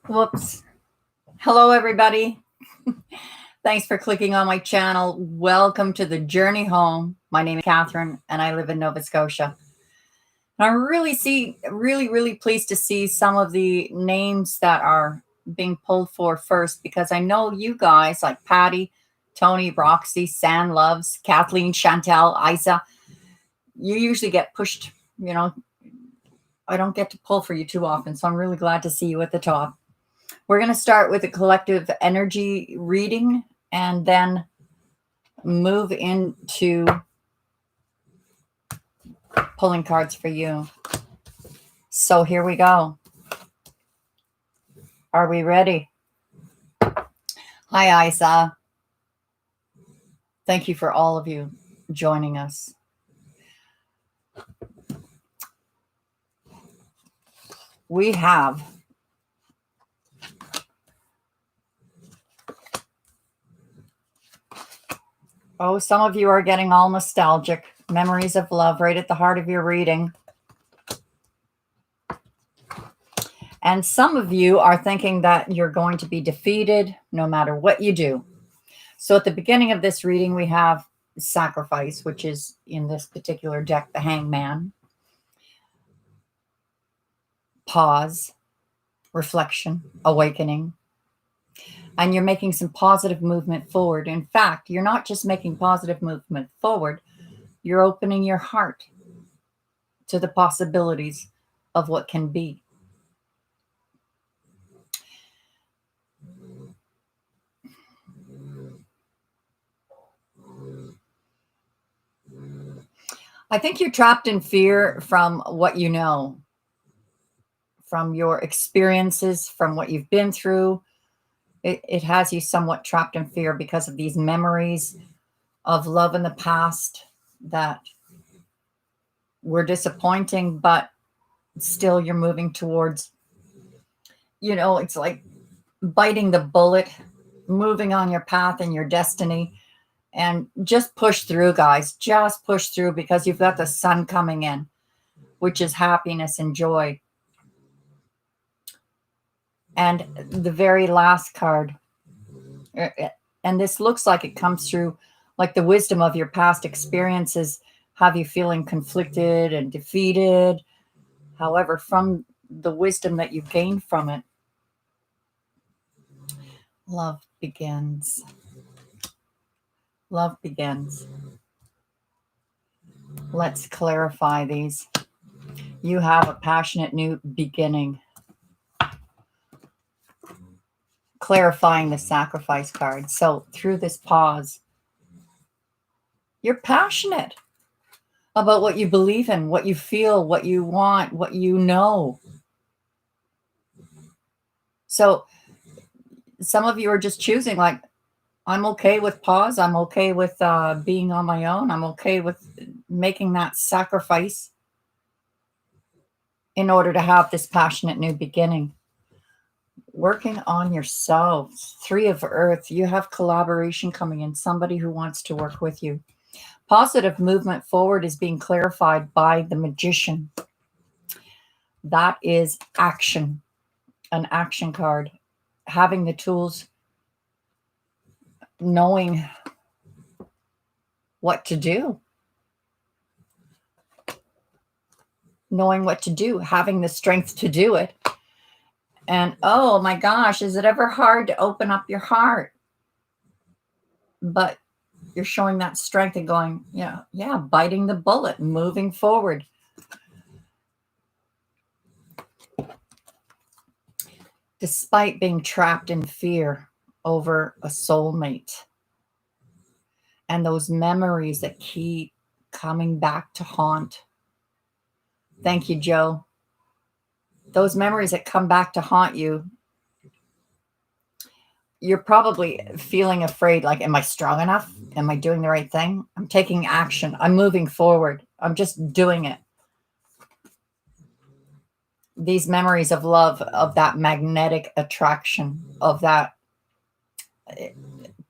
Whoops. Hello, everybody. Thanks for clicking on my channel. Welcome to the journey home. My name is Catherine, and I live in Nova Scotia. And I'm really pleased to see some of the names that are being pulled for first, because I know you guys like Patty, Tony, Roxy, San Loves, Kathleen, Chantel, Isa. You usually get pushed, I don't get to pull for you too often, so I'm really glad to see you at the top. We're going to start with a collective energy reading and then move into pulling cards for you. So here we go. Are we ready? Hi, Isa. Thank you for all of you joining us. We have some of you are getting all nostalgic. Memories of love right at the heart of your reading. And some of you are thinking that you're going to be defeated no matter what you do. So at the beginning of this reading, we have sacrifice, which is in this particular deck, the Hangman. Pause, reflection, awakening. And you're making some positive movement forward. In fact, you're not just making positive movement forward, you're opening your heart to the possibilities of what can be. I think you're trapped in fear from what you know, from your experiences, from what you've been through. It has you somewhat trapped in fear because of these memories of love in the past that were disappointing, but still you're moving towards, it's like biting the bullet, moving on your path and your destiny. And just push through, guys. Just push through, because you've got the sun coming in, which is happiness and joy. And the very last card, and this looks like it comes through like the wisdom of your past experiences have you feeling conflicted and defeated. However, from the wisdom that you gained from it, love begins. Love begins. Let's clarify these. You have a passionate new beginning. Clarifying the sacrifice card. So through this pause, you're passionate about what you believe in, what you feel, what you want, what you know. So some of you are just choosing, like, I'm okay with pause. I'm okay with being on my own. I'm okay with making that sacrifice in order to have this passionate new beginning. Working on yourselves. 3 of Earth. You have collaboration coming in. Somebody who wants to work with you. Positive movement forward is being clarified by the Magician. That is action. An action card. Having the tools, knowing what to do. Knowing what to do. Having the strength to do it. And oh my gosh, is it ever hard to open up your heart? But you're showing that strength and going, yeah, biting the bullet, moving forward. Despite being trapped in fear over a soulmate and those memories that keep coming back to haunt. Thank you, Joe. Those memories that come back to haunt you, you're probably feeling afraid, like, am I strong enough? Am I doing the right thing? I'm taking action. I'm moving forward. I'm just doing it. These memories of love, of that magnetic attraction, of that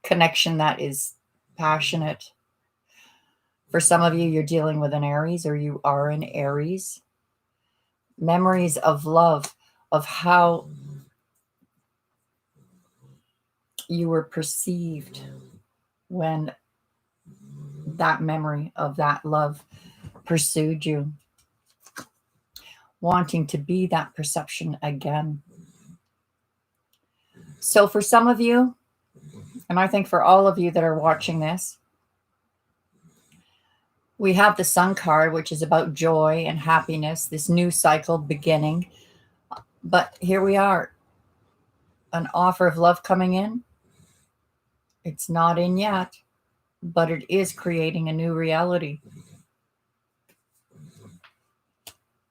connection that is passionate. For some of you, you're dealing with an Aries, or you are an Aries. Memories of love, of how you were perceived when that memory of that love pursued you, wanting to be that perception again. So for some of you, and I think for all of you that are watching this, we have the Sun card, which is about joy and happiness, this new cycle beginning. But here we are, an offer of love coming in. It's not in yet, but it is creating a new reality.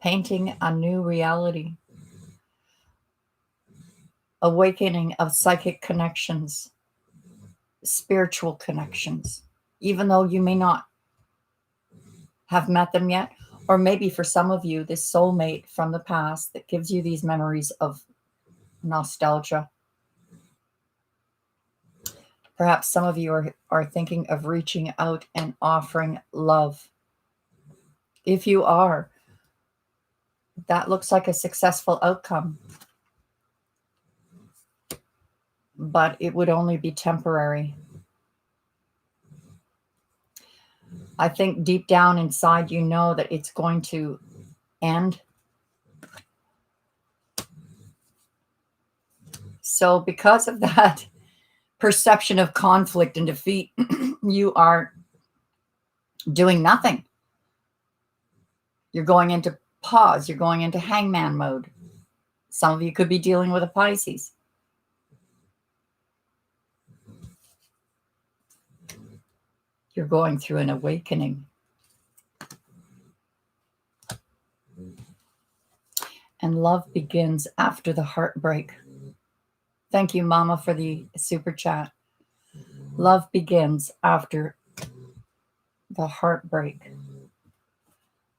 Painting a new reality. Awakening of psychic connections, spiritual connections, even though you may not have met them yet, or maybe for some of you, this soulmate from the past that gives you these memories of nostalgia. Perhaps some of you are thinking of reaching out and offering love. If you are, that looks like a successful outcome, but it would only be temporary. I think deep down inside, you know that it's going to end. So because of that perception of conflict and defeat, you are doing nothing. You're going into pause. You're going into hangman mode. Some of you could be dealing with a Pisces. You're going through an awakening. And love begins after the heartbreak. Thank you, Mama, for the super chat. Love begins after the heartbreak.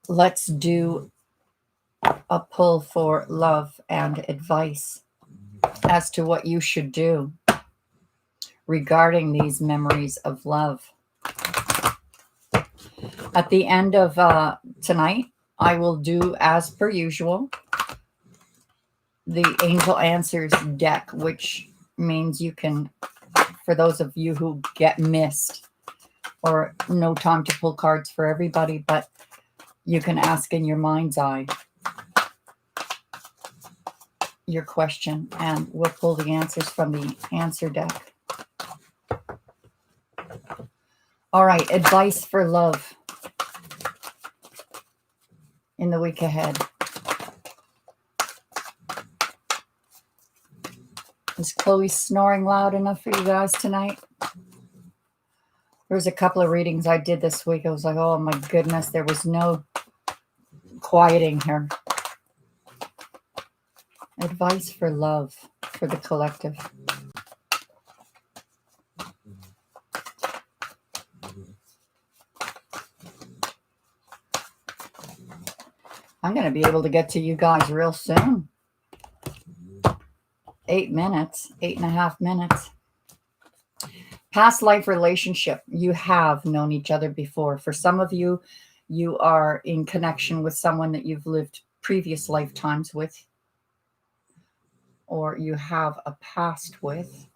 Let's do a pull for love and advice as to what you should do regarding these memories of love. At the end of tonight, I will do, as per usual, the Angel Answers deck, which means you can, for those of you who get missed or no time to pull cards for everybody, but you can ask in your mind's eye your question, and we'll pull the answers from the answer deck. All right, advice for love in the week ahead. Is Chloe snoring loud enough for you guys tonight? There's a couple of readings I did this week. I was like, oh my goodness, there was no quieting her. Advice for love for the collective. I'm going to be able to get to you guys real soon. 8 minutes, 8.5 minutes. Past life relationship. You have known each other before. For some of you, you are in connection with someone that you've lived previous lifetimes with, or you have a past with.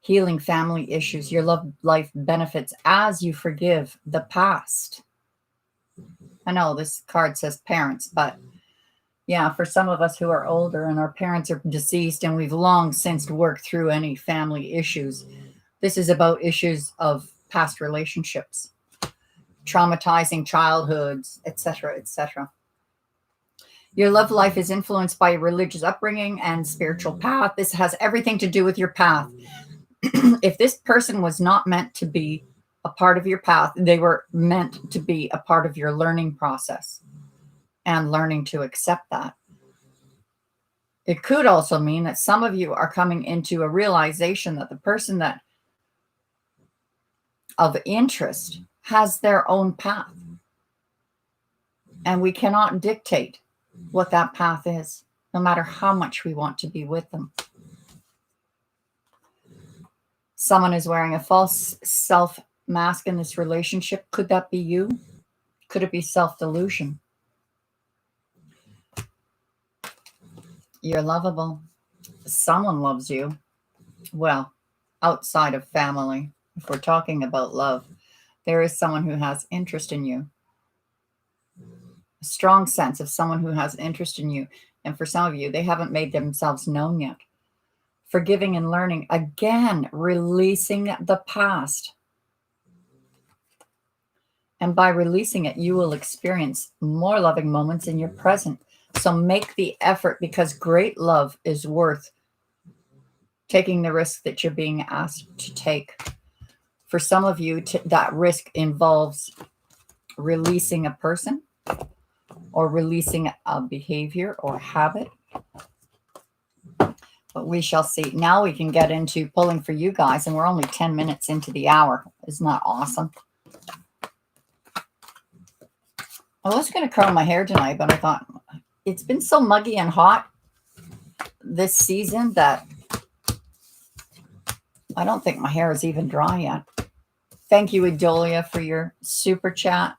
Healing family issues. Your love life benefits as you forgive the past. I know this card says parents, but yeah, for some of us who are older and our parents are deceased and we've long since worked through any family issues, this is about issues of past relationships, traumatizing childhoods, etc., etc. Your love life is influenced by your religious upbringing and spiritual path. This has everything to do with your path. If this person was not meant to be a part of your path, they were meant to be a part of your learning process and learning to accept that. It could also mean that some of you are coming into a realization that the person that of interest has their own path. And we cannot dictate what that path is, no matter how much we want to be with them. Someone is wearing a false self mask in this relationship. Could that be you? Could it be self-delusion? You're lovable. Someone loves you. Well, outside of family, if we're talking about love, there is someone who has interest in you, a strong sense of someone who has interest in you. And for some of you, they haven't made themselves known yet. Forgiving and learning, again, releasing the past. And by releasing it, you will experience more loving moments in your present. So make the effort, because great love is worth taking the risk that you're being asked to take. For some of you, that risk involves releasing a person or releasing a behavior or habit. But we shall see. Now we can get into pulling for you guys, and we're only 10 minutes into the hour. Isn't that awesome? I was going to curl my hair tonight, but I thought it's been so muggy and hot this season that I don't think my hair is even dry yet. Thank you, Idolia, for your super chat.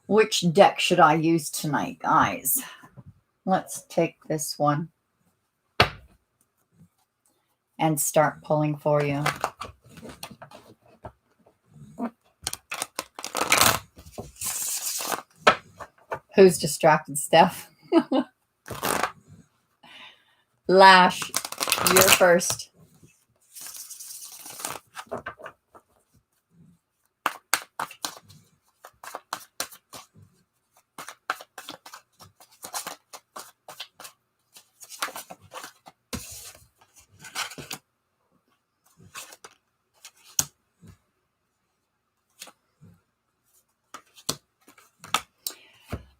Which deck should I use tonight, guys? Let's take this one and start pulling for you. Who's distracted, Steph? Lash, you're first.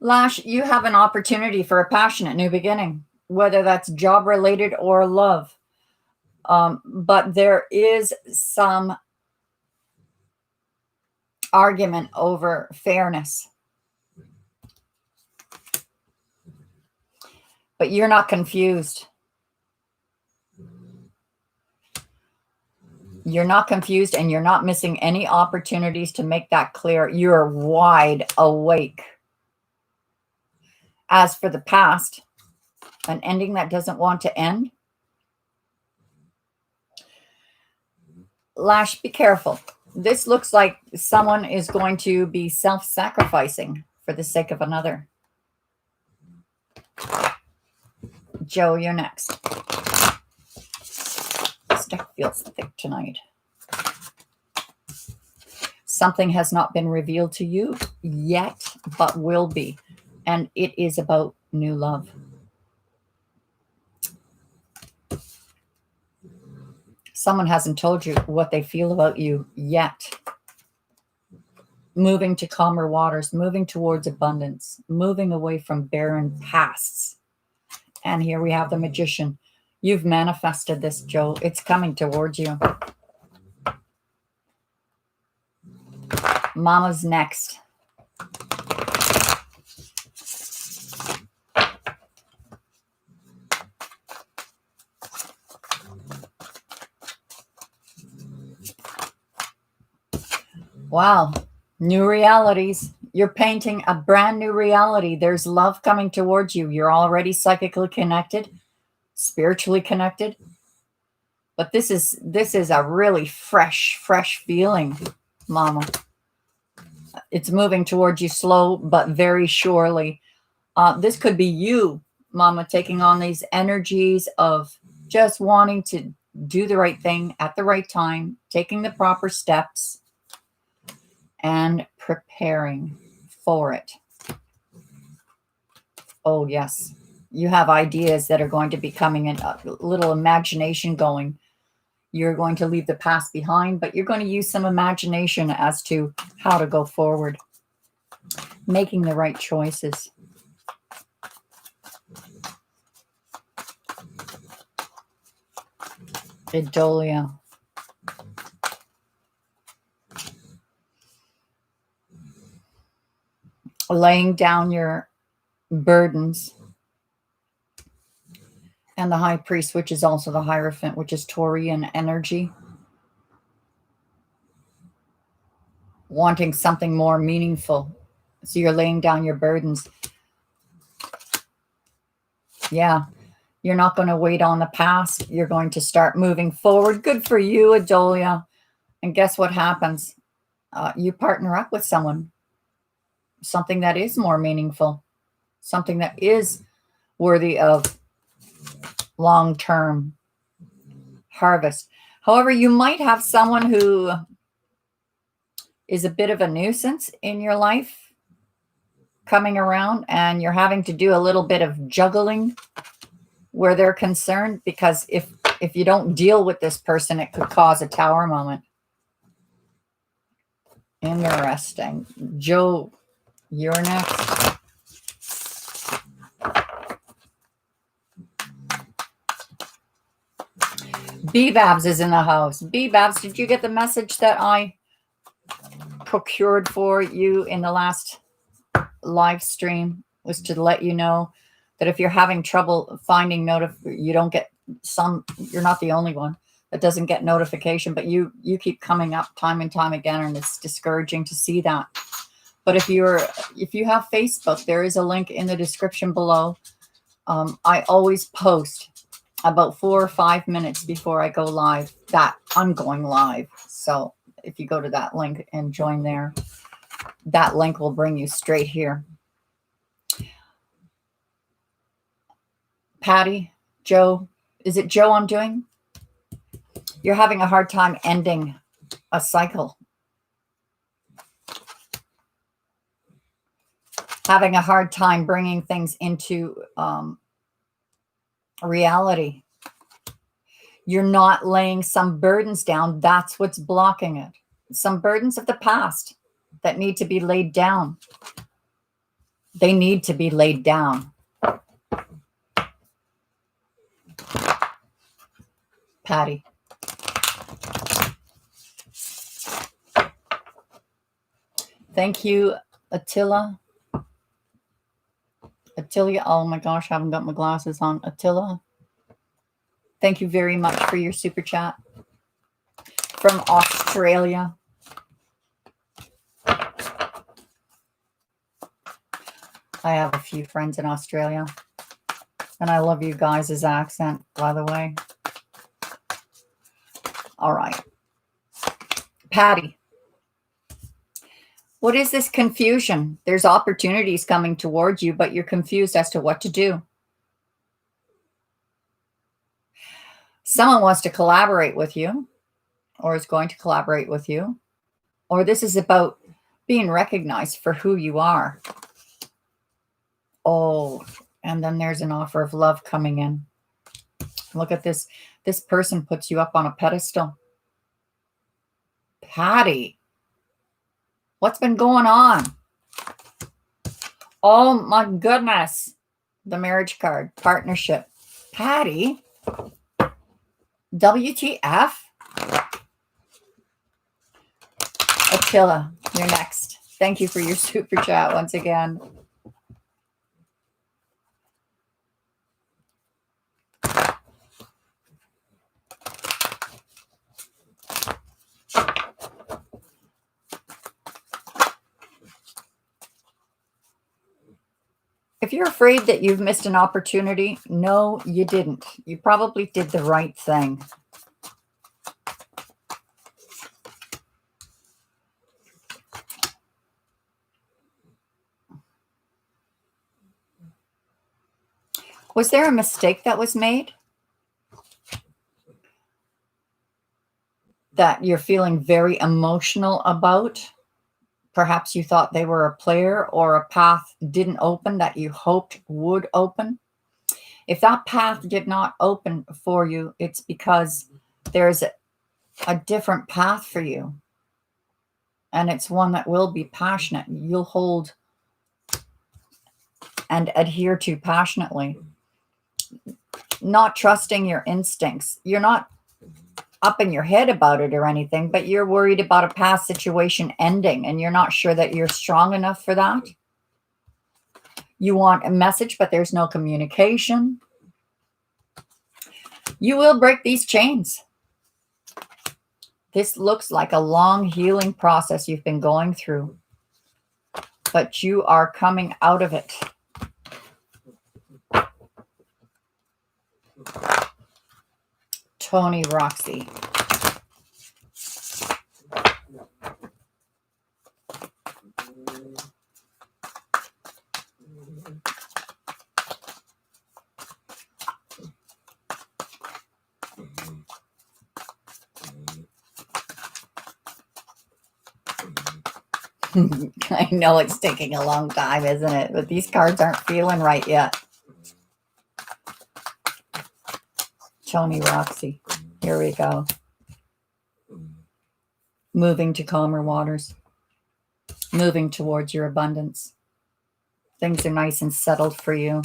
Lash, you have an opportunity for a passionate new beginning, whether that's job related or love. But there is some argument over fairness. But you're not confused. You're not confused, and you're not missing any opportunities to make that clear. You're wide awake. As for the past, an ending that doesn't want to end, Lash, be careful. This looks like someone is going to be self-sacrificing for the sake of another. Joe, you're next. This deck feels thick tonight. Something has not been revealed to you yet, but will be. And it is about new love. Someone hasn't told you what they feel about you yet. Moving to calmer waters, moving towards abundance, moving away from barren pasts. And here we have the Magician. You've manifested this, Joe. It's coming towards you. Mama's next. Wow. New realities. You're painting a brand new reality. There's love coming towards you. You're already psychically connected, spiritually connected. But this is a really fresh feeling, Mama. It's moving towards you slow but very surely. This could be you, Mama, taking on these energies of just wanting to do the right thing at the right time, taking the proper steps, and preparing for it. Oh, yes. You have ideas that are going to be coming in, a little imagination going. You're going to leave the past behind, but you're going to use some imagination as to how to go forward, making the right choices. Idolia. Laying down your burdens. And the High Priest, which is also the Hierophant, which is Taurian energy. Wanting something more meaningful. So you're laying down your burdens. Yeah. You're not going to wait on the past. You're going to start moving forward. Good for you, Adolia. And guess what happens? You partner up with something that is more meaningful, something that is worthy of long-term harvest. However, you might have someone who is a bit of a nuisance in your life coming around, and you're having to do a little bit of juggling where they're concerned, because if you don't deal with this person, it could cause a tower moment. Interesting. Joe, you're next. B-Babs is in the house. B-Babs, did you get the message that I procured for you in the last live stream? Was to let you know that if you're having trouble finding you don't get you're not the only one that doesn't get notification, but you keep coming up time and time again, and it's discouraging to see that. But if you have Facebook, there is a link in the description below. I always post about 4 or 5 minutes before I go live that I'm going live. So if you go to that link and join there, that link will bring you straight here. Patty, Joe, is it Joe I'm doing? You're having a hard time ending a cycle. Having a hard time bringing things into reality. You're not laying some burdens down. That's what's blocking it. Some burdens of the past that need to be laid down. They need to be laid down. Patty. Thank you, Attila. Attila, oh my gosh, I haven't got my glasses on. Attila, thank you very much for your super chat from Australia. I have a few friends in Australia, and I love you guys' accent, by the way. All right. Patty, what is this confusion? There's opportunities coming towards you, but you're confused as to what to do. Someone wants to collaborate with you, or is going to collaborate with you, or this is about being recognized for who you are. Oh, and then there's an offer of love coming in. Look at this. This person puts you up on a pedestal. Patty, what's been going on? Oh my goodness. The marriage card, partnership. Patty, WTF? Attila, you're next. Thank you for your super chat once again. If you're afraid that you've missed an opportunity, no, you didn't. You probably did the right thing. Was there a mistake that was made that you're feeling very emotional about? Perhaps you thought they were a player, or a path didn't open that you hoped would open. If that path did not open for you, it's because there's a different path for you. And it's one that will be passionate. You'll hold and adhere to passionately. Not trusting your instincts. You're not up in your head about it or anything, but you're worried about a past situation ending, and you're not sure that you're strong enough for that. You want a message, but there's no communication. You will break these chains. This looks like a long healing process you've been going through, but you are coming out of it. Tony Roxy. I know it's taking a long time, isn't it? But these cards aren't feeling right yet. Tony Roxy. Here we go. Moving to calmer waters. Moving towards your abundance. Things are nice and settled for you.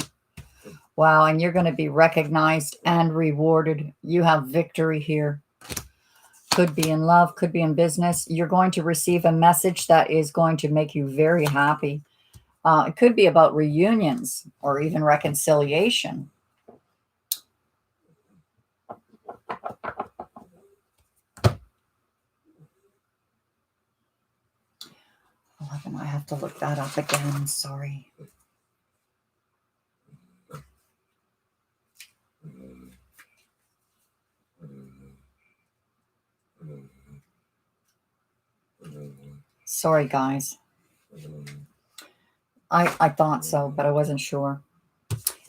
Wow, and you're going to be recognized and rewarded. You have victory here. Could be in love, could be in business. You're going to receive a message that is going to make you very happy. It could be about reunions or even reconciliation. 11, I have to look that up again. Sorry. Sorry, guys. I thought so, but I wasn't sure.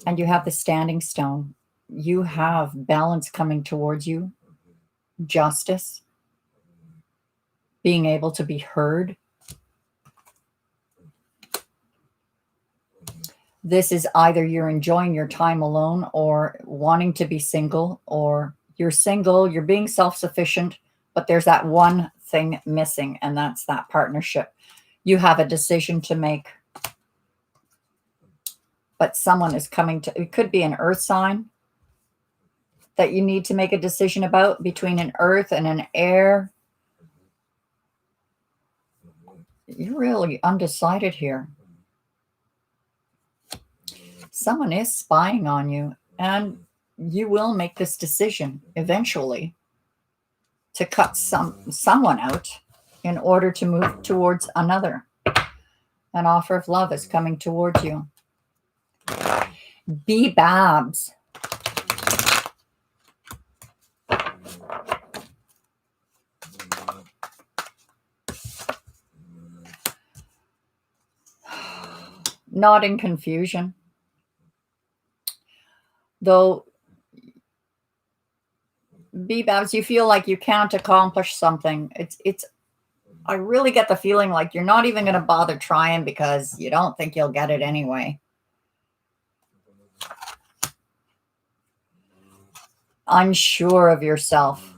And you have the standing stone. You have balance coming towards you, justice, being able to be heard. This is either you're enjoying your time alone or wanting to be single, or you're single, you're being self-sufficient, but there's that one thing missing, and that's that partnership. You have a decision to make, but someone is coming to, it could be an earth sign that you need to make a decision about, between an earth and an air. You're really undecided here. Someone is spying on you, and you will make this decision eventually to cut someone out in order to move towards another. An offer of love is coming towards you. Be Babs. Not in confusion. Though, Babs, you feel like you can't accomplish something. I really get the feeling like you're not even going to bother trying because you don't think you'll get it anyway. Unsure of yourself.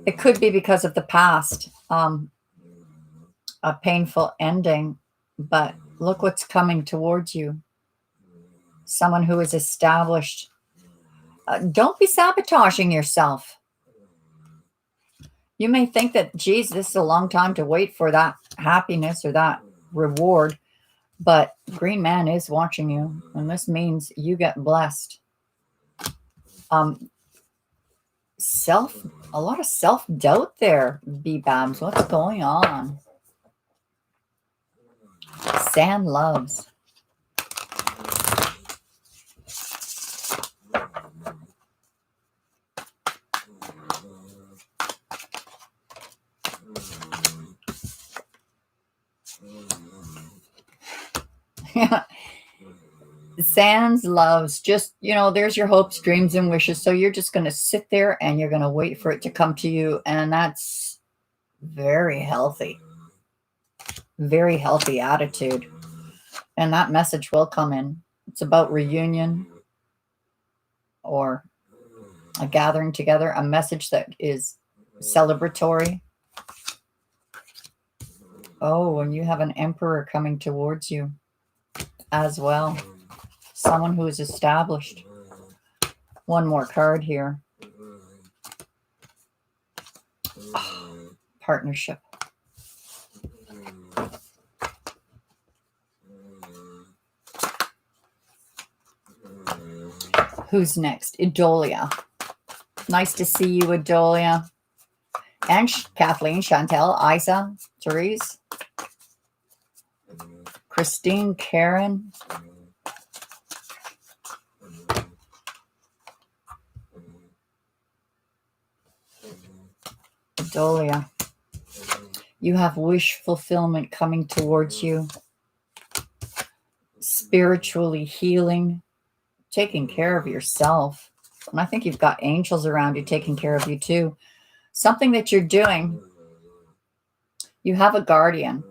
It could be because of the past, a painful ending, but look what's coming towards you. Someone who is established. Don't be sabotaging yourself. You may think that, geez, this is a long time to wait for that happiness or that reward, but Green Man is watching you, and this means you get blessed. A lot of self-doubt there, B-Babs. What's going on? Sand loves. Sands loves, just, there's your hopes, dreams, and wishes. So you're just going to sit there and you're going to wait for it to come to you. And that's very healthy. Very healthy attitude. And that message will come in. It's about reunion or a gathering together, a message that is celebratory. Oh, and you have an emperor coming towards you as well. Someone who is established. One more card here. Oh, partnership. Who's next? Idolia. Nice to see you, Idolia. And Kathleen, Chantel, Isa, Therese, Christine, Karen. Adolia. You have wish fulfillment coming towards you. Spiritually healing, taking care of yourself. And I think you've got angels around you taking care of you too. Something that you're doing. You have a guardian.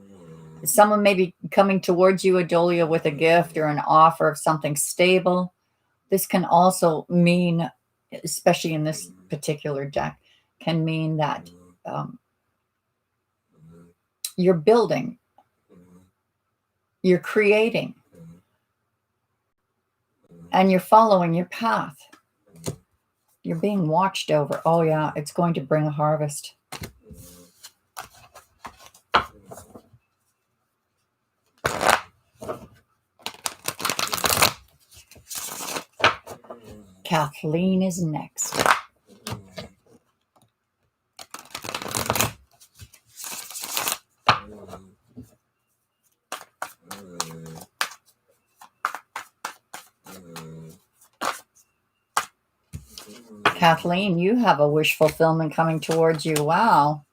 Someone may be coming towards you, Adolia, with a gift or an offer of something stable. This can also mean, especially in this particular deck, can mean that you're building, you're creating, and you're following your path. You're being watched over. Oh yeah, it's going to bring a harvest. Kathleen is next. Kathleen, you have a wish fulfillment coming towards you. Wow.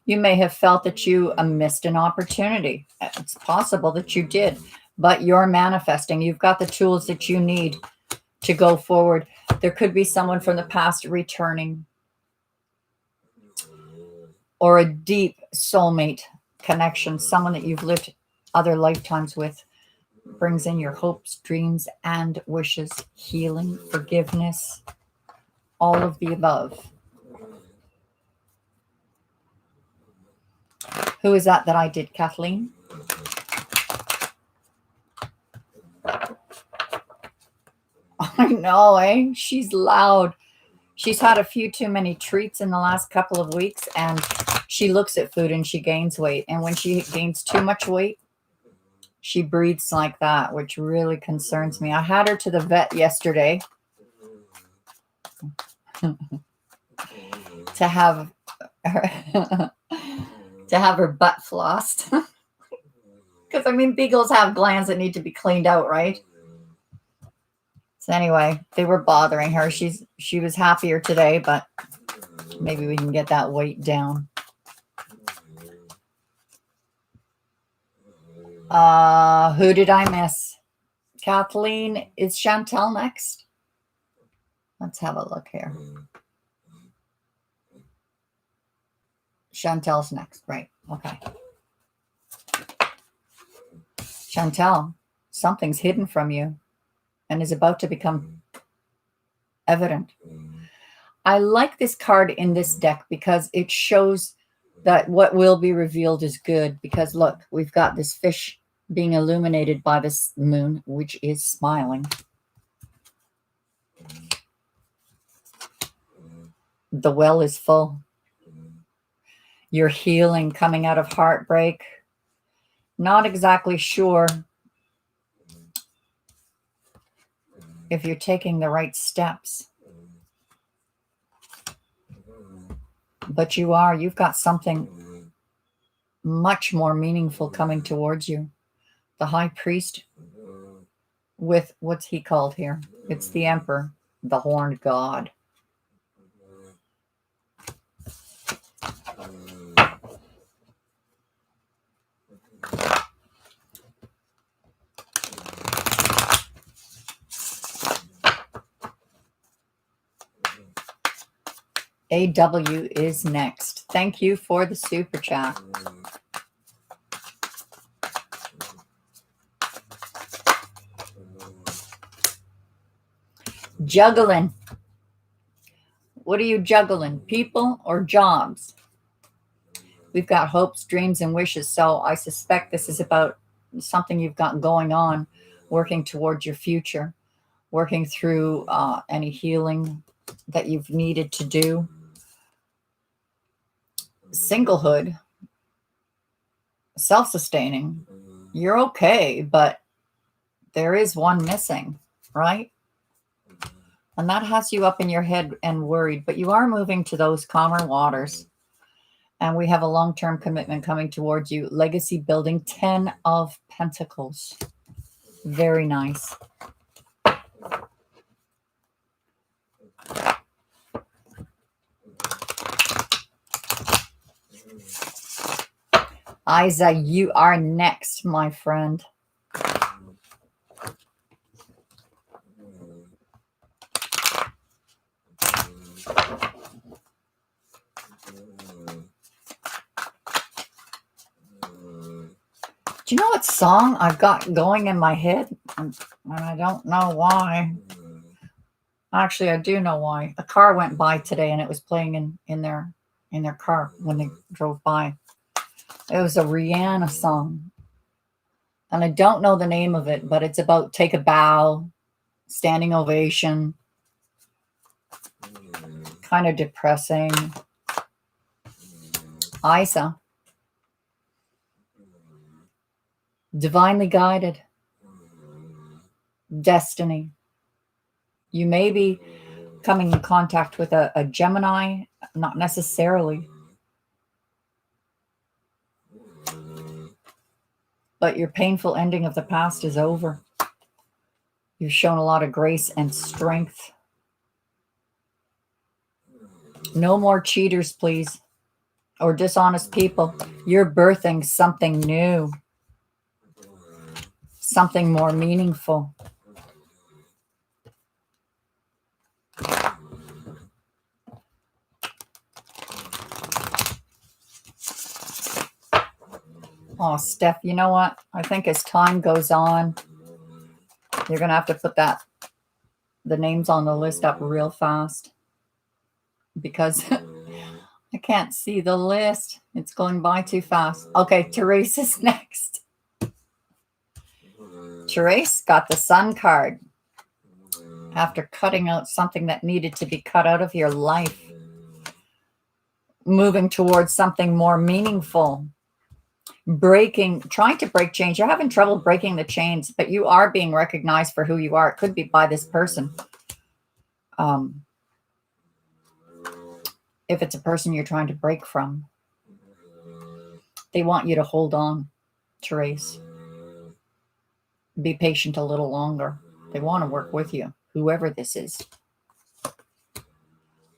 You may have felt that you missed an opportunity. It's possible that you did, but you're manifesting. You've got the tools that you need to go forward. There could be someone from the past returning, or a deep soulmate connection, someone that you've lived other lifetimes with, brings in your hopes, dreams, and wishes, healing, forgiveness, all of the above. Who is that I did, Kathleen? I know, eh? She's loud. She's had a few too many treats in the last couple of weeks, and she looks at food and she gains weight. And when she gains too much weight, she breathes like that, which really concerns me. I had her to the vet yesterday to have her butt flossed. Because, I mean, beagles have glands that need to be cleaned out, right? So anyway, they were bothering her. She was happier today, but maybe we can get that weight down. Who did I miss? Kathleen, is Chantel next? Let's have a look here. Chantel's next, right? Okay. Chantel, something's hidden from you and is about to become evident. I like this card in this deck because it shows that what will be revealed is good. Because look, we've got this fish being illuminated by this moon, which is smiling. The well is full. You're healing, coming out of heartbreak. Not exactly sure if you're taking the right steps. But you are. You've got something much more meaningful coming towards you. The high priest with, what's he called here? It's the emperor, the horned god. AW is next. Thank you for the super chat. Juggling. What are you juggling? People or jobs? We've got hopes, dreams, and wishes. So I suspect this is about something you've got going on, working towards your future, working through any healing that you've needed to do. Singlehood, self-sustaining. You're okay, but there is one missing, right? And that has you up in your head and worried, but you are moving to those calmer waters. And we have a long-term commitment coming towards you. Legacy building, 10 of Pentacles. Very nice. Isa, you are next, my friend. Do you know what song I've got going in my head? And I don't know why. Actually, I do know why. A car went by today and it was playing in their car when they drove by. It was a Rihanna song. And I don't know the name of it, but it's about take a bow, standing ovation. Kind of depressing. Isa. Divinely guided. Destiny. You may be coming in contact with a Gemini, not necessarily. But your painful ending of the past is over. You've shown a lot of grace and strength. No more cheaters, please, or dishonest people. You're birthing something new, something more meaningful. Oh, Steph, you know what? I think as time goes on, you're going to have to put the names on the list up real fast because I can't see the list. It's going by too fast. Okay, Therese is next. Therese got the Sun card after cutting out something that needed to be cut out of your life, moving towards something more meaningful. Trying to break chains. You're having trouble breaking the chains, but you are being recognized for who you are. It could be by this person. If it's a person you're trying to break from, they want you to hold on, Therese. Be patient a little longer. They want to work with you, whoever this is.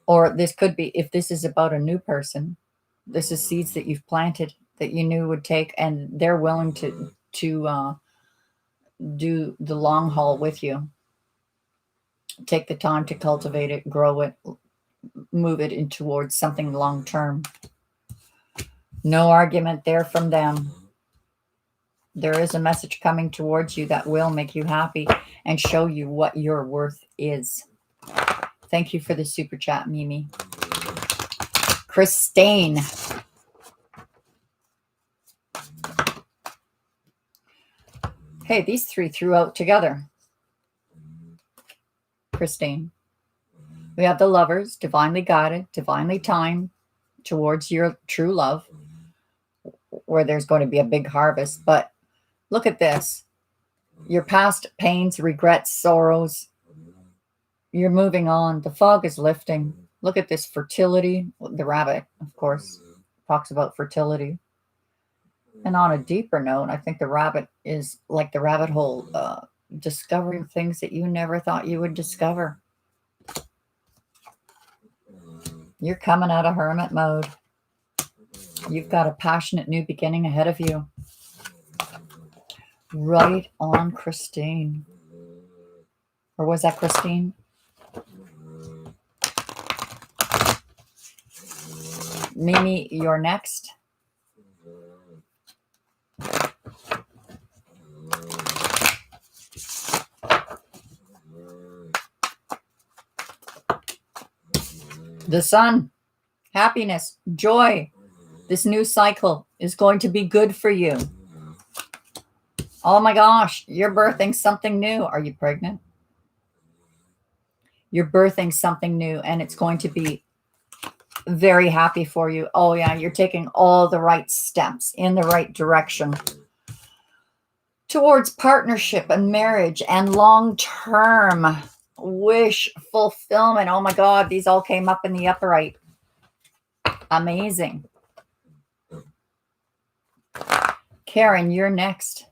Or this could be, if this is about a new person, this is seeds that you've planted that you knew would take, and they're willing to do the long haul with you. Take the time to cultivate it, grow it, move it in towards something long term. No argument there from them. There is a message coming towards you that will make you happy and show you what your worth is. Thank you for the super chat, Mimi. Christine. Hey, these three threw out together. Christine. We have the Lovers, divinely guided, divinely timed towards your true love, where there's going to be a big harvest. But look at this. Your past pains, regrets, sorrows. You're moving on. The fog is lifting. Look at this fertility. The rabbit, of course, talks about fertility. And on a deeper note, I think the rabbit is like the rabbit hole, discovering things that you never thought you would discover. You're coming out of hermit mode. You've got a passionate new beginning ahead of you. Right on, Christine. Or was that Christine? Mimi, you're next. The Sun, happiness, joy. This new cycle is going to be good for you. Oh my gosh, you're birthing something new. Are you pregnant? You're birthing something new, and it's going to be very happy for you. Oh yeah, you're taking all the right steps in the right direction towards partnership and marriage and long-term wish fulfillment. Oh my God, these all came up in the upper right. Amazing. Karen, you're next.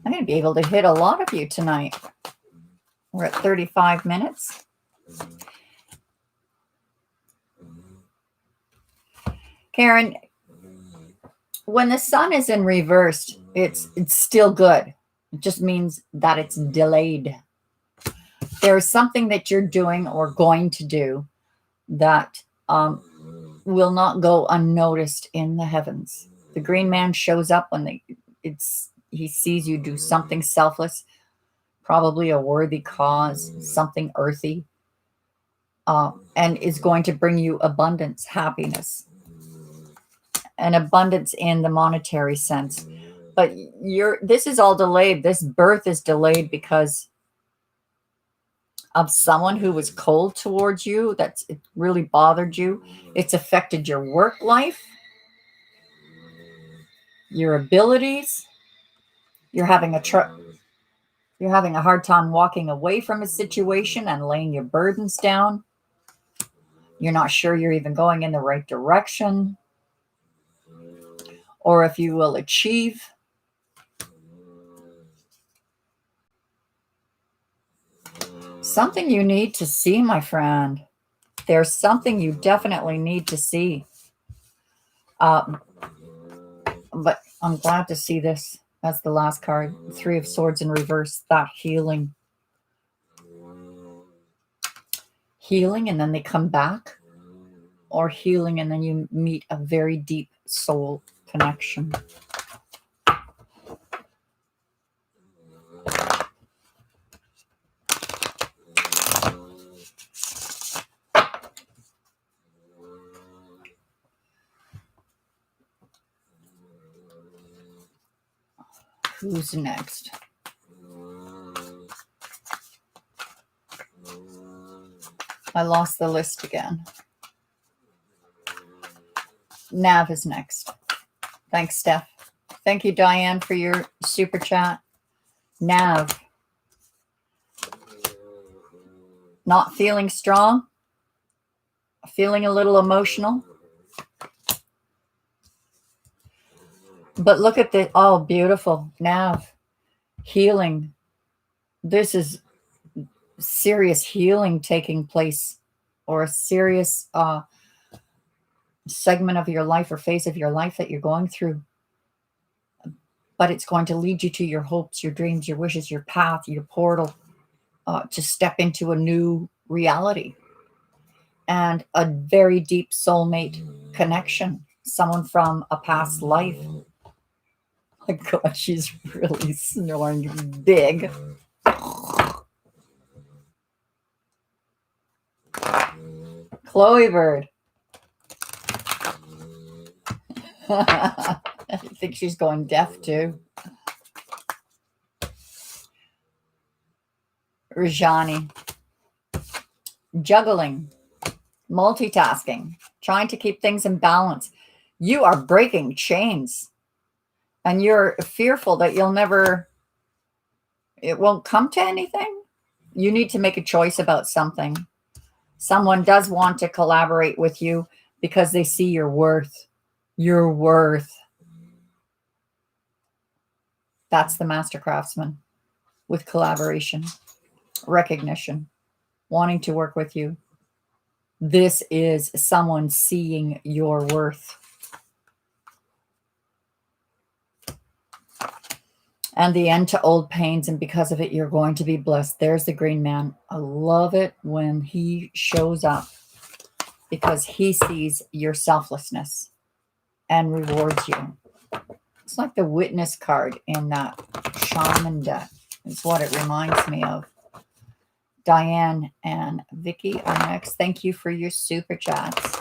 I'm going to be able to hit a lot of you tonight. We're at 35 minutes. Karen, when the sun is in reverse, it's still good. It just means that it's delayed. There's something that you're doing or going to do that will not go unnoticed in the heavens. The green man shows up when he sees you do something selfless, probably a worthy cause, something earthy, and is going to bring you abundance, happiness, and abundance in the monetary sense. But this is all delayed. This birth is delayed because of someone who was cold towards you. It really bothered you. It's affected your work life, your abilities. You're having a hard time walking away from a situation and laying your burdens down. You're not sure you're even going in the right direction, or if you will achieve. Something you need to see, my friend. There's something you definitely need to see. But I'm glad to see this. That's the last card. 3 of Swords in reverse. That healing. Healing and then they come back. Or healing and then you meet a very deep soul connection. Who's next? I lost the list again. Nav is next. Thanks, Steph. Thank you, Diane, for your super chat. Nav. Not feeling strong? Feeling a little emotional? But look at the, oh, beautiful. Nav. Healing. This is serious healing taking place, or a serious segment of your life or phase of your life that you're going through. But it's going to lead you to your hopes, your dreams, your wishes, your path, your portal, to step into a new reality. And a very deep soulmate connection. Someone from a past life. My God, she's really snoring big. Chloe Bird. I think she's going deaf too. Rajani. Juggling. Multitasking. Trying to keep things in balance. You are breaking chains. And you're fearful that it won't come to anything. You need to make a choice about something. Someone does want to collaborate with you because they see your worth. Your worth. That's the master craftsman with collaboration, recognition, wanting to work with you. This is someone seeing your worth. And the end to old pains, and because of it, you're going to be blessed. There's the green man. I love it when he shows up because he sees your selflessness and rewards you. It's like the witness card in that shaman deck. It's what it reminds me of. Diane and Vicky are next. Thank you for your super chats.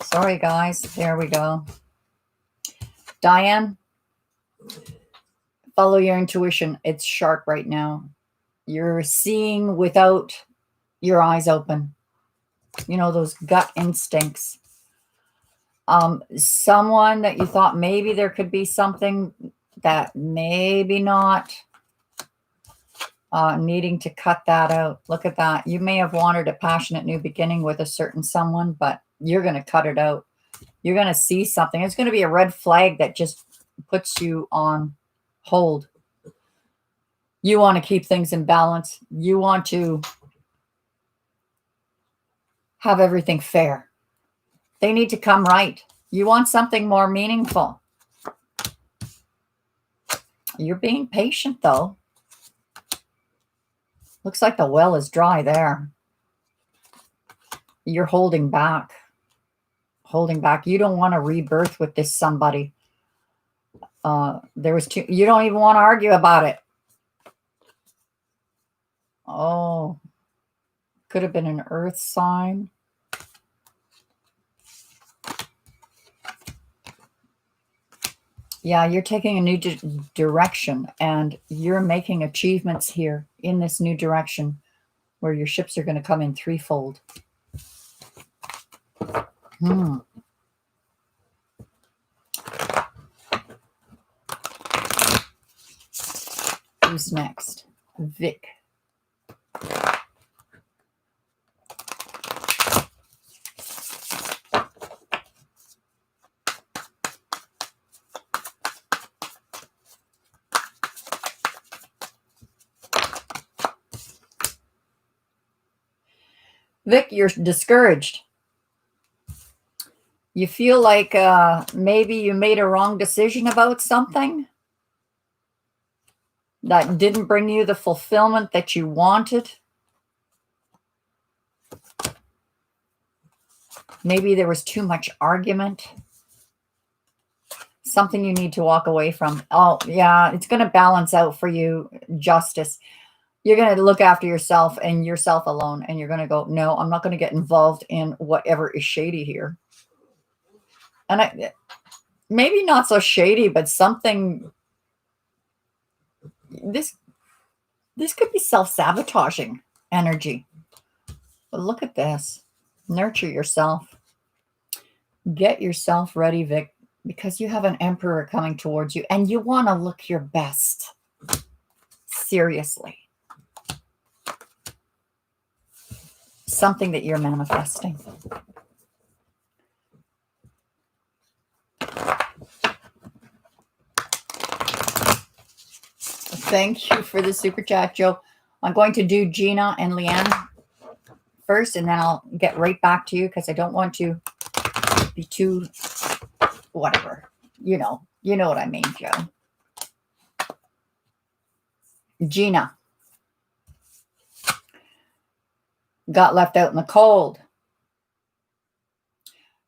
Sorry, guys. There we go. Diane, follow your intuition. It's sharp right now. You're seeing without your eyes open. You know, those gut instincts. Someone that you thought maybe there could be something that maybe not. needing to cut that out. Look at that. You may have wanted a passionate new beginning with a certain someone, but you're going to cut it out. You're going to see something. It's going to be a red flag that just puts you on hold. You want to keep things in balance. You want to have everything fair. They need to come right. You want something more meaningful. You're being patient, though. Looks like the well is dry there. You're holding back. Holding back. You don't want to rebirth with this somebody. You don't even want to argue about it. Oh, could have been an earth sign. Yeah, you're taking a new direction, and you're making achievements here in this new direction where your ships are going to come in threefold. Who's next? Vic. Vic, you're discouraged. You feel like maybe you made a wrong decision about something that didn't bring you the fulfillment that you wanted. Maybe there was too much argument. Something you need to walk away from. Oh, yeah, it's going to balance out for you, justice. You're going to look after yourself and yourself alone, and you're going to go, no, I'm not going to get involved in whatever is shady here. And maybe not so shady, but something, this could be self-sabotaging energy. But look at this. Nurture yourself. Get yourself ready, Vic, because you have an emperor coming towards you, and you want to look your best. Seriously. Something that you're manifesting. Thank you for the super chat, Joe. I'm going to do Gina and Leanne first, and then I'll get right back to you because I don't want to be too whatever. You know what I mean, Joe. Gina got left out in the cold.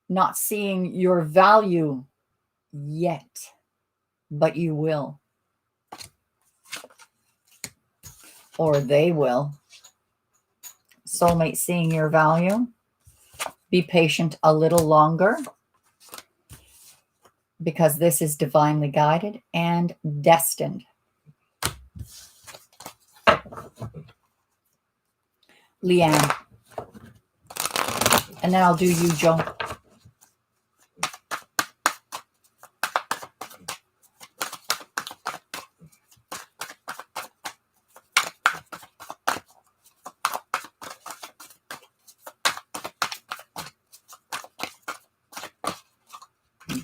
Not seeing your value yet, but you will. Or they will. Soulmate seeing your value. Be patient a little longer, because this is divinely guided and destined. Leanne. And then I'll do you, Joe.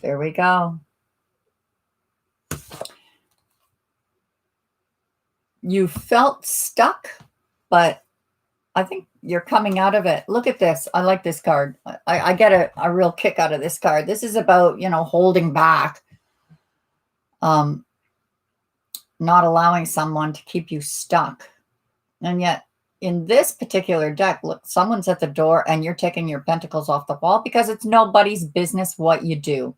There we go. You felt stuck, but I think you're coming out of it. Look at this. I like this card. I get a real kick out of this card. This is about, holding back, not allowing someone to keep you stuck. And yet in this particular deck, look, someone's at the door and you're taking your pentacles off the wall because it's nobody's business what you do.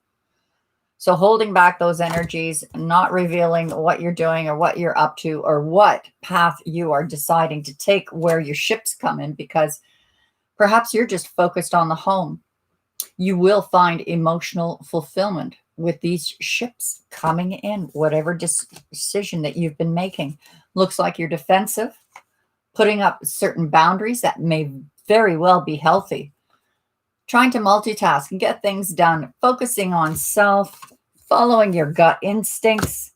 So holding back those energies, not revealing what you're doing or what you're up to or what path you are deciding to take, where your ships come in, because perhaps you're just focused on the home. You will find emotional fulfillment with these ships coming in, whatever decision that you've been making. Looks like you're defensive, putting up certain boundaries that may very well be healthy. Trying to multitask and get things done, focusing on self, following your gut instincts.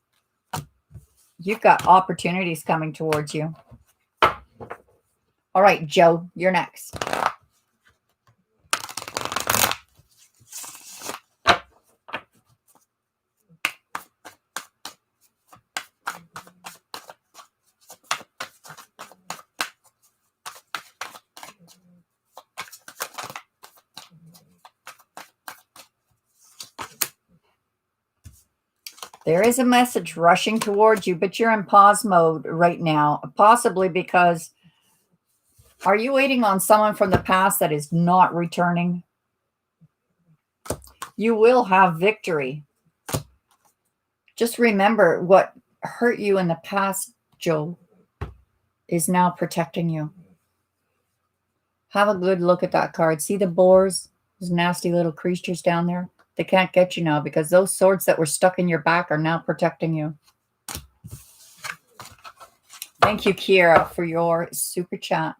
You've got opportunities coming towards you. All right, Joe, you're next. There is a message rushing towards you, but you're in pause mode right now, possibly because are you waiting on someone from the past that is not returning? You will have victory. Just remember what hurt you in the past, Joe, is now protecting you. Have a good look at that card. See the boars? Those nasty little creatures down there? They can't get you now because those swords that were stuck in your back are now protecting you. Thank you, Kiera, for your super chat.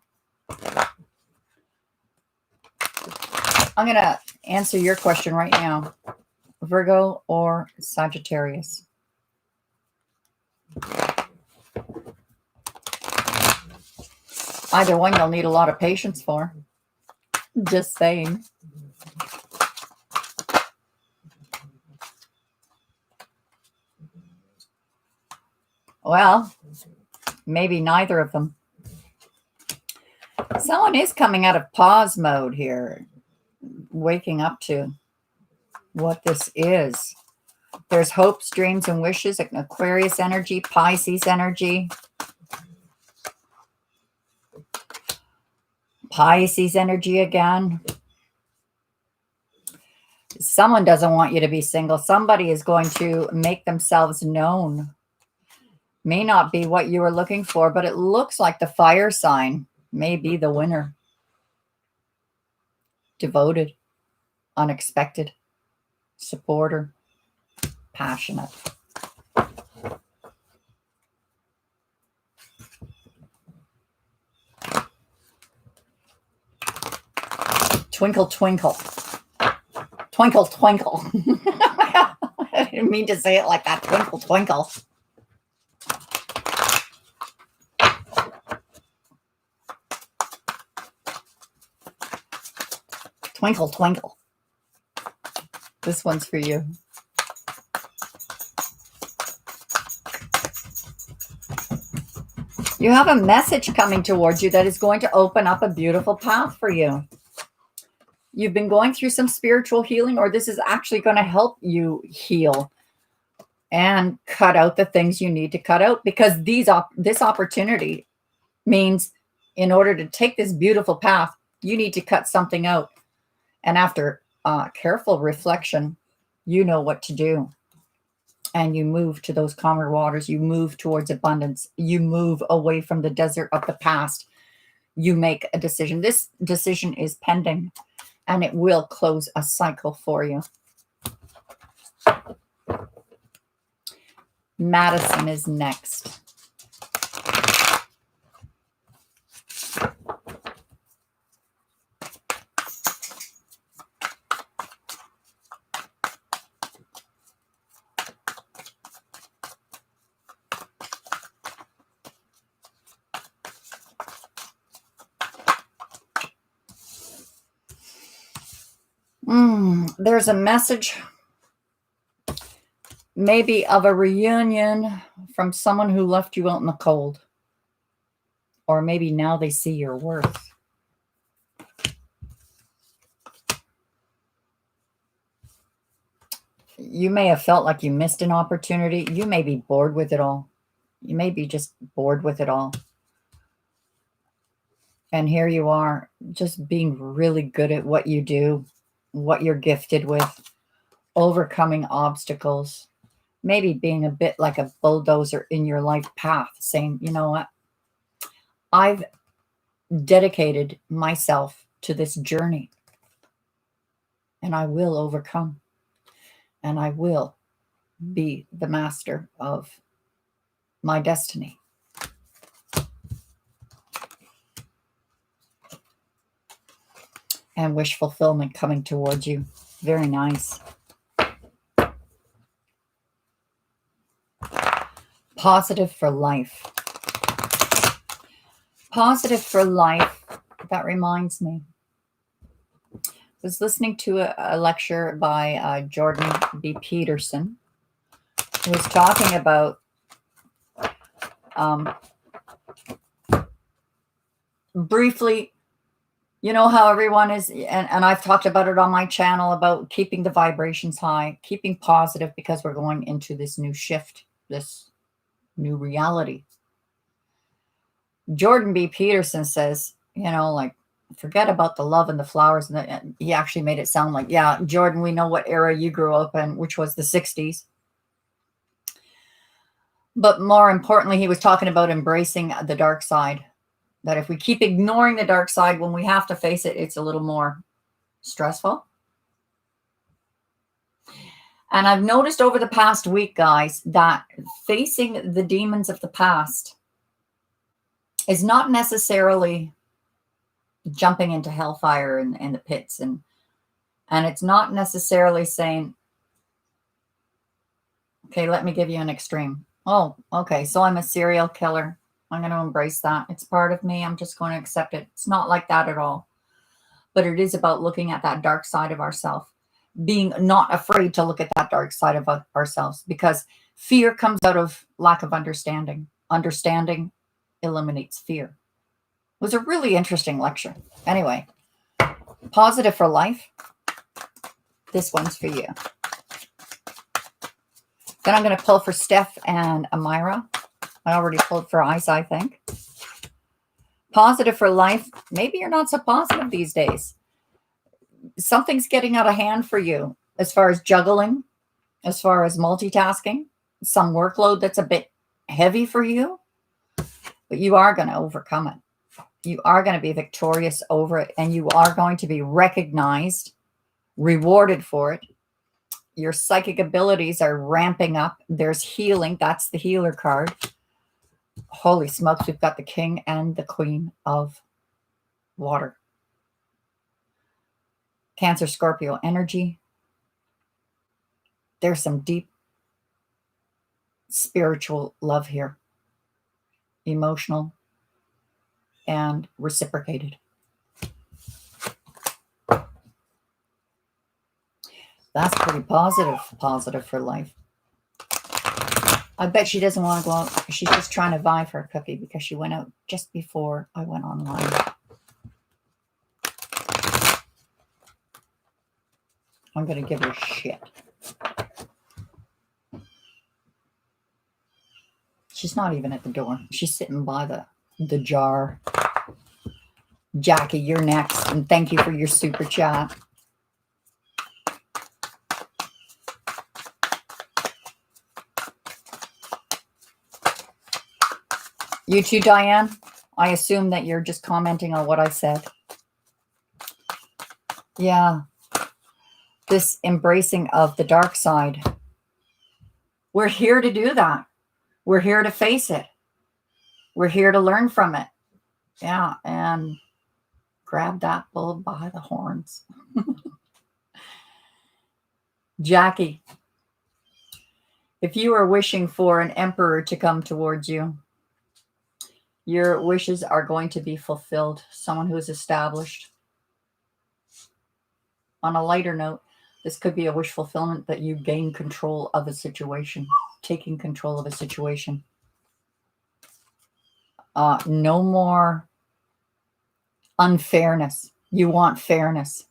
I'm going to answer your question right now. Virgo or Sagittarius? Either one you'll need a lot of patience for. Just saying. Well, maybe neither of them. Someone is coming out of pause mode here, waking up to what this is. There's hopes, dreams, and wishes, Aquarius energy, Pisces energy. Pisces energy again. Someone doesn't want you to be single. Somebody is going to make themselves known. May not be what you were looking for, but it looks like the fire sign may be the winner. Devoted, unexpected, supporter, passionate. Twinkle, twinkle. Twinkle, twinkle. I didn't mean to say it like that. Twinkle, twinkle. Twinkle, twinkle. This one's for you. You have a message coming towards you that is going to open up a beautiful path for you. You've been going through some spiritual healing, or this is actually going to help you heal and cut out the things you need to cut out, because this opportunity means in order to take this beautiful path, you need to cut something out. And after careful reflection, you know what to do. And you move to those calmer waters. You move towards abundance. You move away from the desert of the past. You make a decision. This decision is pending, and it will close a cycle for you. Madison is next. There's a message maybe of a reunion from someone who left you out in the cold. Or maybe now they see your worth. You may have felt like you missed an opportunity. You may be bored with it all. You may be just bored with it all. And here you are, just being really good at what you do, what you're gifted with, overcoming obstacles, maybe being a bit like a bulldozer in your life path, saying, you know what? I've dedicated myself to this journey, and I will overcome, and I will be the master of my destiny. And wish fulfillment coming towards you. Very nice. Positive for life. Positive for life. That reminds me. I was listening to a lecture by Jordan B. Peterson, who was talking about briefly, you know how everyone is, and I've talked about it on my channel about keeping the vibrations high, keeping positive because we're going into this new shift, this new reality. Jordan B. Peterson says, like, forget about the love and the flowers. And he actually made it sound like, yeah, Jordan, we know what era you grew up in, which was the 60s. But more importantly, he was talking about embracing the dark side. That if we keep ignoring the dark side, when we have to face it, it's a little more stressful. And I've noticed over the past week, guys, that facing the demons of the past is not necessarily jumping into hellfire and the pits. And it's not necessarily saying, okay, let me give you an extreme. Oh, okay, so I'm a serial killer. I'm going to embrace that. It's part of me. I'm just going to accept it. It's not like that at all. But it is about looking at that dark side of ourselves, being not afraid to look at that dark side of ourselves, because fear comes out of lack of understanding. Understanding eliminates fear. It was a really interesting lecture. Anyway, positive for life. This one's for you. Then I'm going to pull for Steph and Amira. I already pulled for Ice, I think. Positive for life. Maybe you're not so positive these days. Something's getting out of hand for you as far as juggling, as far as multitasking, some workload that's a bit heavy for you, but you are going to overcome it. You are going to be victorious over it, and you are going to be recognized, rewarded for it. Your psychic abilities are ramping up. There's healing. That's the healer card. Holy smokes, we've got the King and the Queen of Water. Cancer, Scorpio energy. There's some deep spiritual love here. Emotional and reciprocated. That's pretty positive for life. I bet she doesn't want to go out. She's just trying to vie for a cookie because she went out just before I went online. I'm going to give her shit. She's not even at the door. She's sitting by the jar. Jackie, you're next. And thank you for your super chat. You too, Diane. I assume that you're just commenting on what I said. Yeah. This embracing of the dark side. We're here to do that. We're here to face it. We're here to learn from it. Yeah. And grab that bull by the horns. Jackie, if you are wishing for an emperor to come towards you, your wishes are going to be fulfilled. Someone who is established. On a lighter note, this could be a wish fulfillment that you gain control of a situation, taking control of a situation. No more unfairness. You want fairness.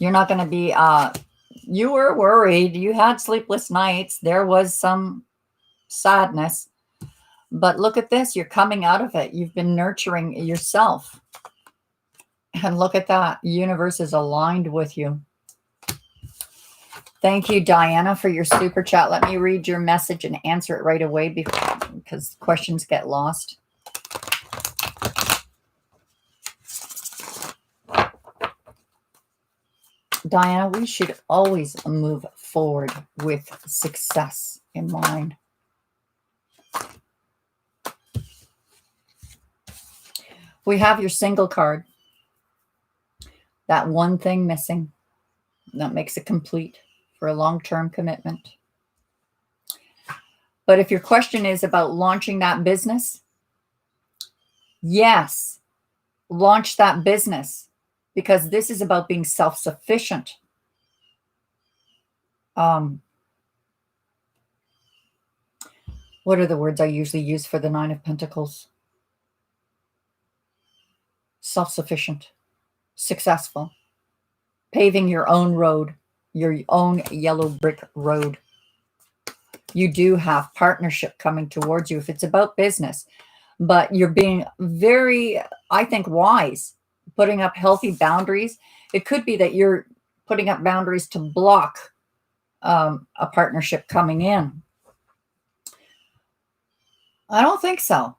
You're not going to be, you were worried. You had sleepless nights. There was some sadness. But look at this. You're coming out of it. You've been nurturing yourself. And look at that. Universe is aligned with you. Thank you, Diana, for your super chat. Let me read your message and answer it right away because questions get lost. Diana, we should always move forward with success in mind. We have your single card. That one thing missing that makes it complete for a long-term commitment. But if your question is about launching that business, yes, launch that business, because this is about being self-sufficient. What are the words I usually use for the Nine of Pentacles? Self-sufficient, successful, paving your own road, your own yellow brick road. You do have partnership coming towards you if it's about business, but you're being very, I think, wise, putting up healthy boundaries. It could be that you're putting up boundaries to block a partnership coming in. I don't think so.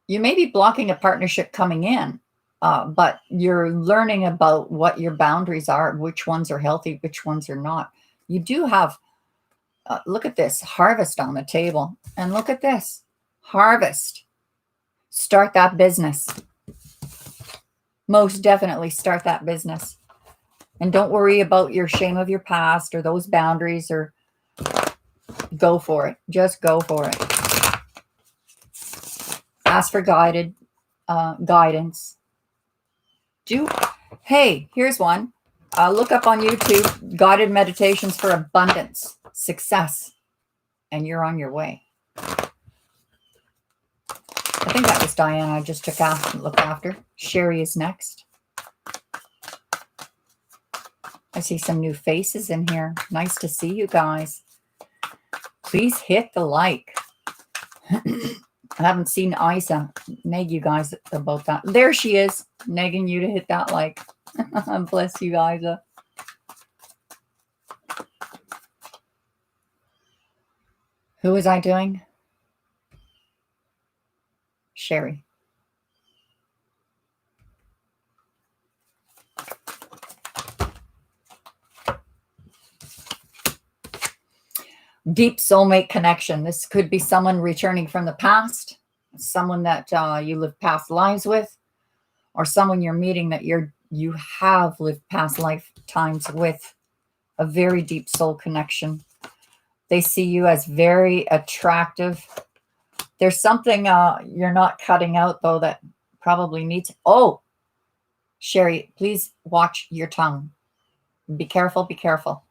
You may be blocking a partnership coming in, but you're learning about what your boundaries are, which ones are healthy, which ones are not. You do have, look at this, harvest on the table. And look at this, harvest. Start that business. Most definitely start that business. And don't worry about your shame of your past or those boundaries, or go for it. Just go for it. Ask for guidance. Hey, here's one. Look up on YouTube, guided meditations for abundance, success, and you're on your way. I think that was Diana I just took out and looked after. Sherry is next. I see some new faces in here. Nice to see you guys. Please hit the like. I haven't seen Isa nag you guys about that. There she is, nagging you to hit that like. Bless you, Isa. Who was I doing? Sherry. Deep soulmate connection. This could be someone returning from the past, someone that you lived past lives with, or someone you're meeting that you have lived past lifetimes with. A very deep soul connection. They see you as very attractive. There's something you're not cutting out, though, that probably needs... Oh, Sherry, please watch your tongue. Be careful, be careful.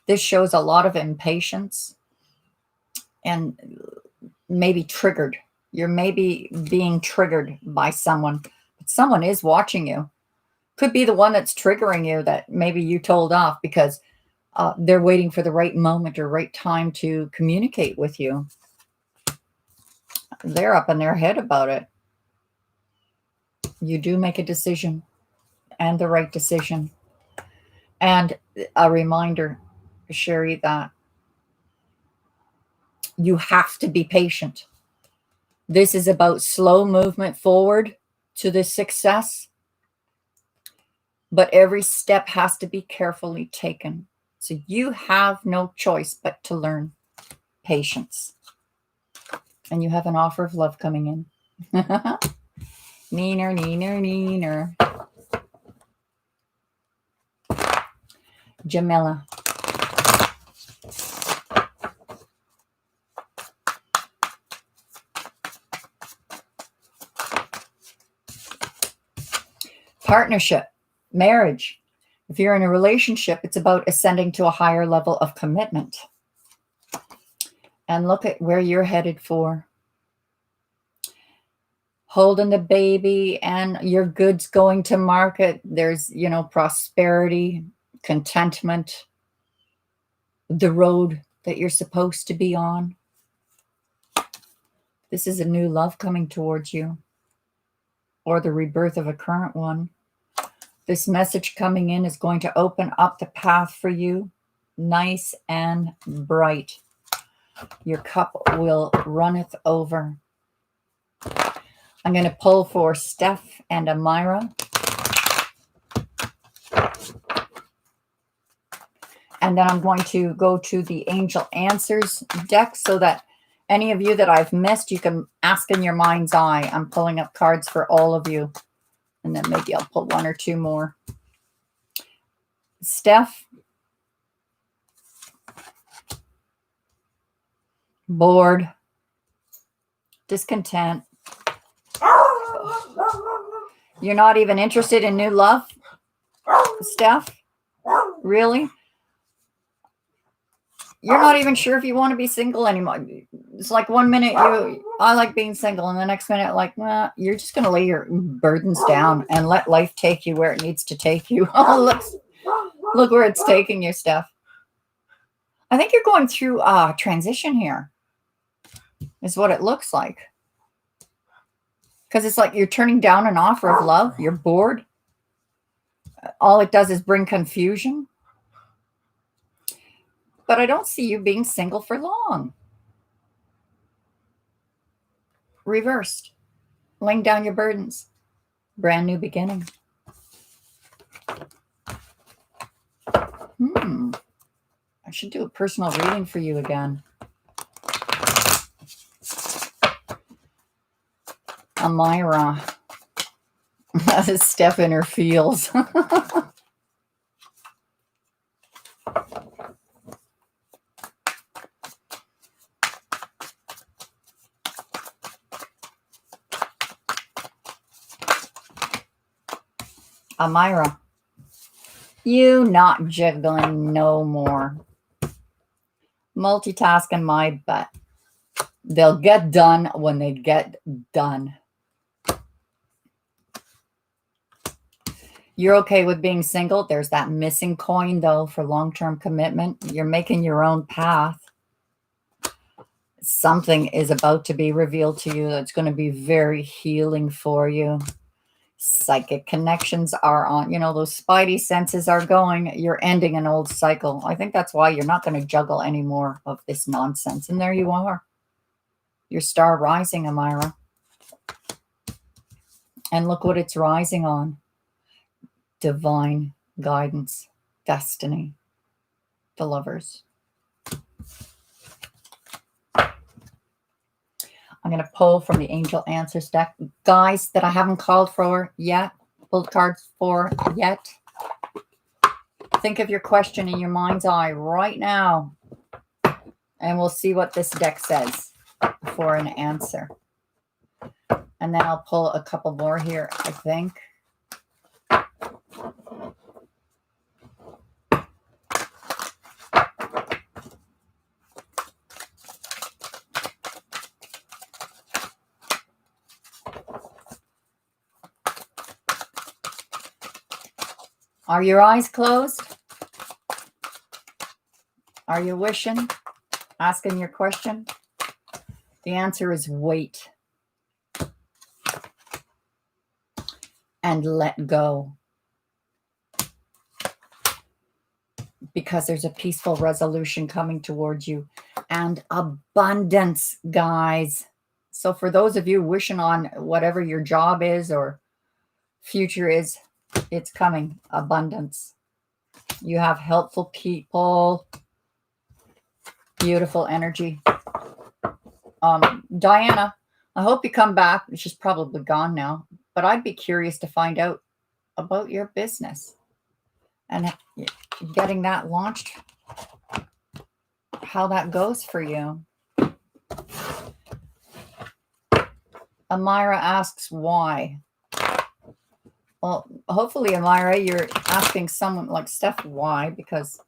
This shows a lot of impatience and maybe triggered. You're maybe being triggered by someone. But someone is watching you. Could be the one that's triggering you that maybe you told off because they're waiting for the right moment or right time to communicate with you. They're up in their head about it. You do make a decision, and the right decision. And a reminder, Sherry, that you have to be patient. This is about slow movement forward to this success, but every step has to be carefully taken. So you have no choice but to learn patience. And you have an offer of love coming in. Neener, neener, neener. Jamila. Partnership, marriage. If you're in a relationship, it's about ascending to a higher level of commitment. And look at where you're headed for. Holding the baby and your goods going to market. There's, prosperity, contentment, the road that you're supposed to be on. This is a new love coming towards you, or the rebirth of a current one. This message coming in is going to open up the path for you, nice and bright. Your cup will runneth over. I'm going to pull for Steph and Amira. And then I'm going to go to the Angel Answers deck so that any of you that I've missed, you can ask in your mind's eye. I'm pulling up cards for all of you. And then maybe I'll pull one or two more. Steph, bored, discontent. You're not even interested in new love stuff? Really? You're not even sure if you want to be single anymore. It's like 1 minute I like being single, and the next minute, like, well, you're just going to lay your burdens down and let life take you where it needs to take you. Oh, look where it's taking you, Steph. I think you're going through a transition here, is what it looks like. Because it's like you're turning down an offer of love. You're bored. All it does is bring confusion. But I don't see you being single for long. Reversed. Laying down your burdens. Brand new beginning. I should do a personal reading for you again. Amira. That is Steph in her feels. Amira. You not jiggling no more. Multitasking my butt. They'll get done when they get done. You're okay with being single. There's that missing coin, though, for long-term commitment. You're making your own path. Something is about to be revealed to you that's going to be very healing for you. Psychic connections are on. You know, those spidey senses are going. You're ending an old cycle. I think that's why you're not going to juggle any more of this nonsense. And there you are. Your star rising, Amira. And look what it's rising on. Divine guidance, destiny, the Lovers. I'm going to pull from the Angel Answers deck. Guys that I haven't called for yet, pulled cards for yet. Think of your question in your mind's eye right now. And we'll see what this deck says for an answer. And then I'll pull a couple more here, I think. Are your eyes closed? Are you wishing? Asking your question? The answer is wait. And let go. Because there's a peaceful resolution coming towards you. And abundance, guys. So for those of you wishing on whatever your job is or future is, it's coming. Abundance. You have helpful people. Beautiful energy. Diana, I hope you come back. She's probably gone now. But I'd be curious to find out about your business. And getting that launched. How that goes for you. Amira asks why. Well, hopefully, Amira, you're asking someone like Steph why, because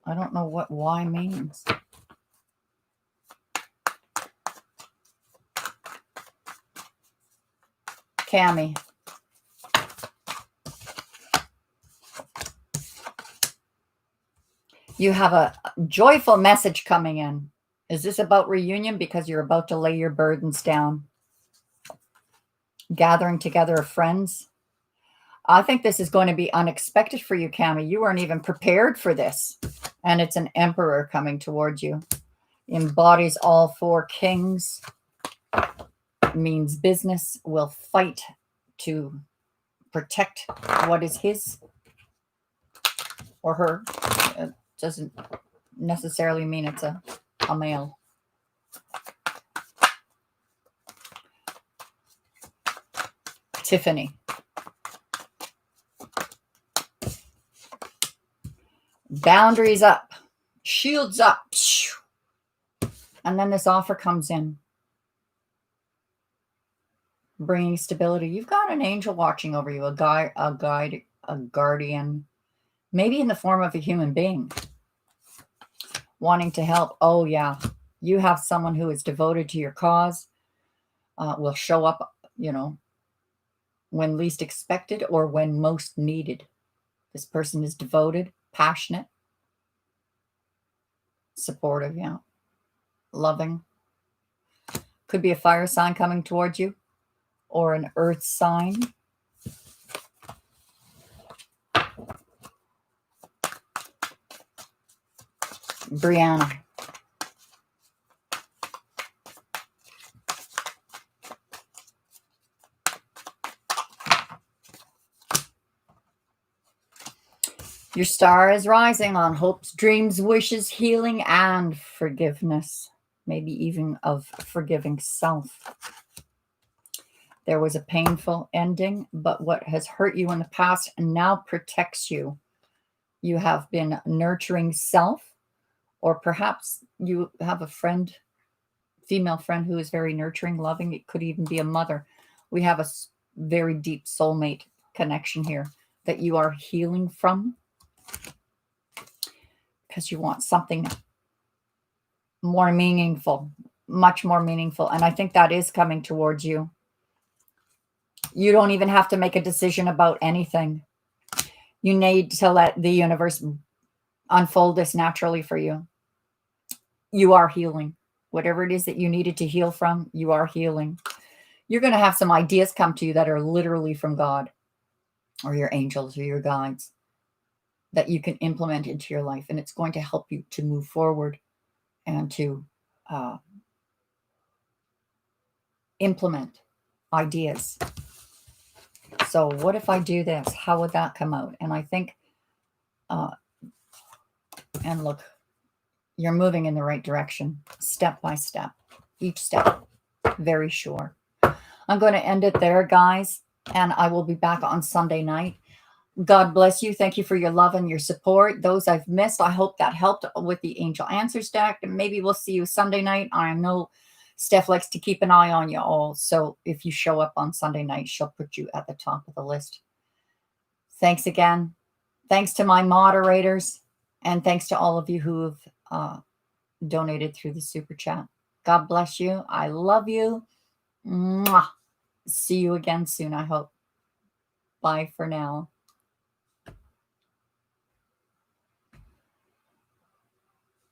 I don't know what why means. Cami. You have a joyful message coming in. Is this about reunion because you're about to lay your burdens down? Gathering together of friends? I think this is going to be unexpected for you, Cami. You weren't even prepared for this. And it's an emperor coming towards you. Embodies all four kings. Means business will fight to protect what is his or her. It doesn't necessarily mean it's a male. Tiffany. Boundaries up. Shields up. And then this offer comes in, bringing stability. You've got an angel watching over you, a guide, a guardian, maybe in the form of a human being, wanting to help. Oh, yeah. You have someone who is devoted to your cause, will show up, when least expected or when most needed. This person is devoted, passionate, supportive, yeah, loving. Could be a fire sign coming towards you or an earth sign. Brianna. Your star is rising on hopes, dreams, wishes, healing, and forgiveness. Maybe even of forgiving self. There was a painful ending, but what has hurt you in the past now protects you. You have been nurturing self, or perhaps you have a friend, female friend, who is very nurturing, loving. It could even be a mother. We have a very deep soulmate connection here that you are healing from, because you want something more meaningful, much more meaningful. And I think that is coming towards you. You don't even have to make a decision about anything. You need to let the universe unfold this naturally for you. You are healing. Whatever it is that you needed to heal from, you are healing. You're going to have some ideas come to you that are literally from God or your angels or your guides that you can implement into your life. And it's going to help you to move forward and to implement ideas. So what if I do this? How would that come out? And I think, and look, you're moving in the right direction, step by step, each step, very sure. I'm going to end it there, guys, and I will be back on Sunday night. God bless you. Thank you for your love and your support. Those I've missed, I hope that helped with the Angel Answers deck. And maybe we'll see you Sunday night. I know Steph likes to keep an eye on you all. So if you show up on Sunday night, she'll put you at the top of the list. Thanks again. Thanks to my moderators. And thanks to all of you who have donated through the super chat. God bless you. I love you. Mwah. See you again soon, I hope. Bye for now.